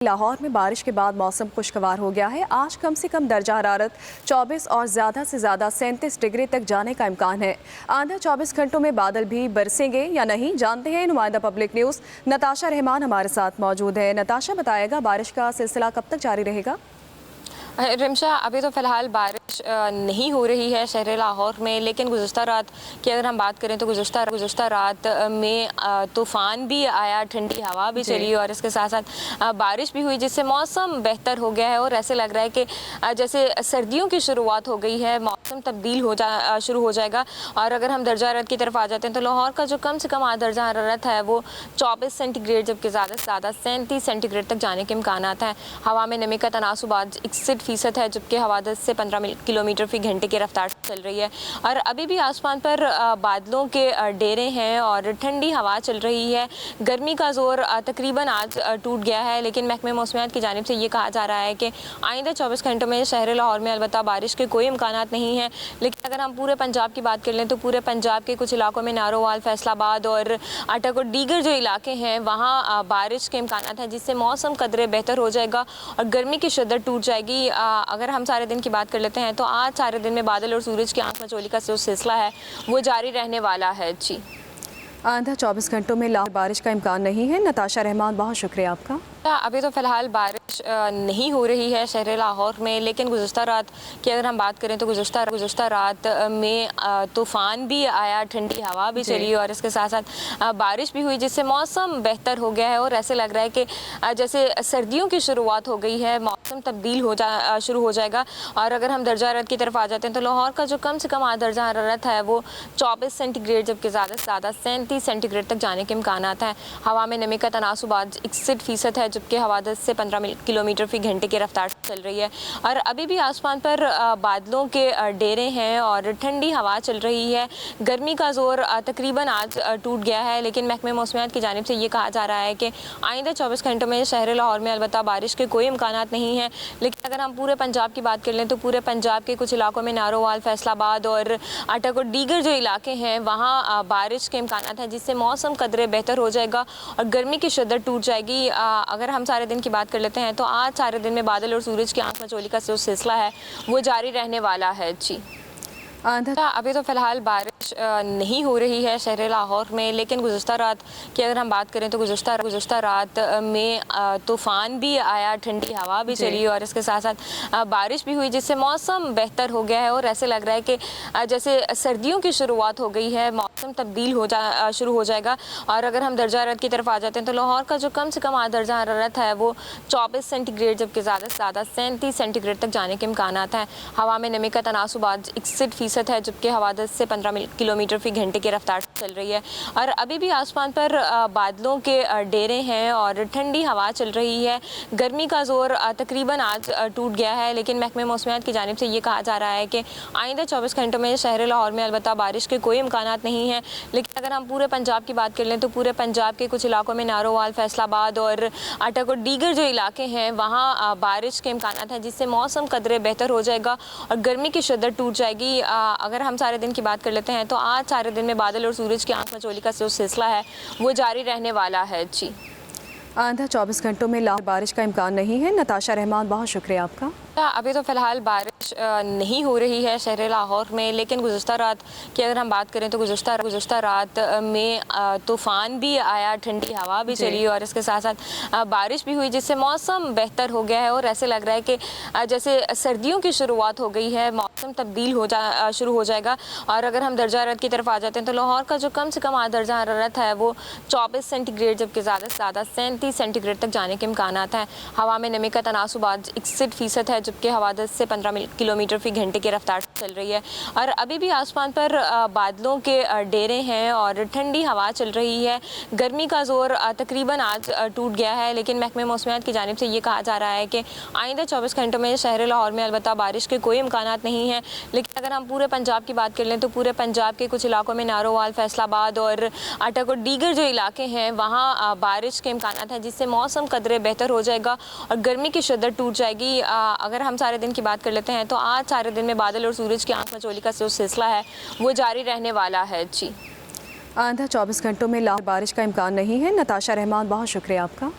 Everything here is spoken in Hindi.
लाहौर में बारिश के बाद मौसम खुशगवार हो गया है। आज कम से कम दर्जा हरारत 24 और ज़्यादा से ज़्यादा 37 डिग्री तक जाने का इम्कान है। आंधा 24 घंटों में बादल भी बरसेंगे या नहीं, जानते हैं नुमाइंदा पब्लिक न्यूज़ नताशा रहमान हमारे साथ मौजूद है। नताशा, बताएगा बारिश का सिलसिला कब तक जारी रहेगा? रिमशा, अभी तो फ़िलहाल बारिश नहीं हो रही है शहर लाहौर में, लेकिन गुज़श्ता रात की अगर हम बात करें तो गुज़श्ता रात में तूफ़ान भी आया, ठंडी हवा भी चली और इसके साथ साथ बारिश भी हुई, जिससे मौसम बेहतर हो गया है और ऐसे लग रहा है कि जैसे सर्दियों की शुरुआत हो गई है, मौसम तब्दील शुरू हो जाएगा। और अगर हम दर्जा हरारत की तरफ आ जाते हैं तो लाहौर का जो कम से कम दर्जा हरारत है वो 24 सेंटीग्रेड, जबकि ज़्यादा से ज़्यादा 37 सेंटीग्रेड तक जाने के इम्कान हैं। हवा में नमी का तनासुब आज 61% है, जबकि हवा 10 से 15 किलोमीटर फी घंटे की रफ्तार से चल रही है। और अभी भी आसमान पर बादलों के डेरे हैं और ठंडी हवा चल रही है। गर्मी का जोर तकरीबन आज टूट गया है, लेकिन महकमे मौसमियात की जानिब से ये कहा जा रहा है कि आइंदा 24 घंटों में शहर लाहौर में अलबत्ता बारिश के कोई इम्कानात नहीं है। लेकिन अगर हम पूरे पंजाब की बात कर लें तो पूरे पंजाब के कुछ इलाकों में नारोवाल, फैसलाबाद और अटक और दीगर जो इलाके हैं वहाँ बारिश के इम्कानात हैं, जिससे मौसम कदरे बेहतर हो जाएगा और गर्मी की शिद्दत टूट जाएगी। अगर हम सारे दिन की बात कर लेते हैं तो आज सारे दिन में बादल और सूरज की आंख मचोली का जो सिलसिला है वो जारी रहने वाला है। जी, आंधा 24 घंटों में लाहौर बारिश का इम्कान नहीं है। नताशा रहमान, बहुत शुक्रिया आपका। अभी तो फ़िलहाल बारिश नहीं हो रही है शहर लाहौर में, लेकिन गुज़श्ता रात की अगर हम बात करें तो गुज़श्ता रात में तूफ़ान भी आया, ठंडी हवा भी चली और इसके साथ साथ बारिश भी हुई, जिससे मौसम बेहतर हो गया है और ऐसे लग रहा है कि जैसे सर्दियों की शुरुआत हो गई है, मौसम तब्दील शुरू हो जाएगा। और अगर हम दर्जा हरारत की तरफ आ जाते हैं तो लाहौर का जो कम से कम दर्जा हरारत है वो 24 सेंटीग्रेड, जबकि ज़्यादा से ज़्यादा 37 सेंटीग्रेड तक जाने के इम्कान हैं। हवा में नमी का तनासुब आज 61% है, जबकि हवा 10 से 15 किलोमीटर फी घंटे की रफ्तार से चल रही है। और अभी भी आसमान पर बादलों के डेरे हैं और ठंडी हवा चल रही है। गर्मी का जोर तकरीबन आज टूट गया है, लेकिन महकमे मौसमियात की जानिब से ये कहा जा रहा है कि आइंदा 24 घंटों में शहर लाहौर में अलबत्ता बारिश के कोई इम्कानात नहीं है। लेकिन अगर हम पूरे पंजाब की बात कर लें तो पूरे पंजाब के कुछ इलाकों में नारोवाल, फैसलाबाद और अटक और दीगर जो इलाके हैं वहाँ बारिश के इम्कानात हैं, जिससे मौसम कदरे बेहतर हो जाएगा और गर्मी की शिद्दत टूट जाएगी। अगर हम सारे दिन की बात कर लेते हैं तो आज सारे दिन में बादल और सूरज की आंख मचोली का जो सिलसिला है वो जारी रहने वाला है। जी, अभी तो फ़िलहाल बारिश नहीं हो रही है शहर लाहौर में, लेकिन गुज़श्ता रात की अगर हम बात करें तो गुज़श्ता रात में तूफ़ान भी आया, ठंडी हवा भी चली और इसके साथ साथ बारिश भी हुई, जिससे मौसम बेहतर हो गया है और ऐसे लग रहा है कि जैसे सर्दियों की शुरुआत हो गई है, मौसम तब्दील शुरू हो जाएगा। और अगर हम दर्जा हरारत की तरफ आ जाते हैं तो लाहौर का जो कम से कम दर्जा हरारत है वो 24 सेंटीग्रेड, जबकि ज़्यादा से ज़्यादा 37 सेंटीग्रेड तक जाने के इम्कान हैं। हवा में नमी का तनासुब आज 61% है, जबकि हवा 10 से 15 किलोमीटर फी घंटे की रफ्तार से चल रही है। और अभी भी आसमान पर बादलों के डेरे हैं और ठंडी हवा चल रही है। गर्मी का जोर तकरीबन आज टूट गया है, लेकिन महकमे मौसमियात की जानिब से ये कहा जा रहा है कि आइंदा 24 घंटों में शहर लाहौर में अलबत्ता बारिश के कोई इम्कानात नहीं है। लेकिन अगर हम पूरे पंजाब की बात कर लें तो पूरे पंजाब के कुछ इलाकों में नारोवाल, फैसलाबाद और अटक और दीगर जो इलाके हैं वहाँ बारिश के इम्कानात हैं, जिससे मौसम कदरे बेहतर हो जाएगा और गर्मी की शिद्दत टूट जाएगी। अगर हम सारे दिन की बात कर लेते हैं तो आज सारे दिन में बादल और सूरज की आंख मचोली का जो सिलसिला है वो जारी रहने वाला है। जी, आंधा 24 घंटों में लाहौर बारिश का इम्कान नहीं है। नताशा रहमान, बहुत शुक्रिया आपका। अभी तो फ़िलहाल बारिश नहीं हो रही है शहर लाहौर में, लेकिन गुज़श्ता रात की अगर हम बात करें तो गुज़श्ता रात में तूफ़ान भी आया, ठंडी हवा भी चली और इसके साथ साथ बारिश भी हुई, जिससे मौसम बेहतर हो गया है और ऐसे लग रहा है कि जैसे सर्दियों की शुरुआत हो गई है, मौसम तब्दील शुरू हो जाएगा। और अगर हम दर्जा हरारत की तरफ आ जाते हैं तो लाहौर का जो कम से कम दर्जा हरारत है वो 24 सेंटीग्रेड, जबकि ज़्यादा से ज़्यादा 37 सेंटीग्रेड तक जाने के इम्कान हैं। हवा में नमी का तनासुब आज 61% है, जबकि हवा 10 से 15 किलोमीटर फी घंटे की रफ्तार से चल रही है। और अभी भी आसमान पर बादलों के डेरे हैं और ठंडी हवा चल रही है। गर्मी का जोर तकरीबन आज टूट गया है, लेकिन महकमे मौसमियात की जानिब से ये कहा जा रहा है कि आइंदा 24 घंटों में शहर लाहौर में अलबत्ता बारिश के कोई इम्कानात नहीं है। लेकिन अगर हम पूरे पंजाब की बात कर लें तो पूरे पंजाब के कुछ इलाकों में नारोवाल, फैसलाबाद और अटक और दीगर जो इलाके हैं वहाँ बारिश के इम्कानात हैं, जिससे मौसम कदरे बेहतर हो जाएगा और गर्मी की शिद्दत टूट जाएगी। अगर हम सारे दिन की बात कर लेते हैं तो आज सारे दिन में बादल और सूरज की आंख मचोली का जो सिलसिला है वो जारी रहने वाला है। जी, आंधा 24 घंटों में लाहौर बारिश का इम्कान नहीं है। नताशा रहमान, बहुत शुक्रिया आपका।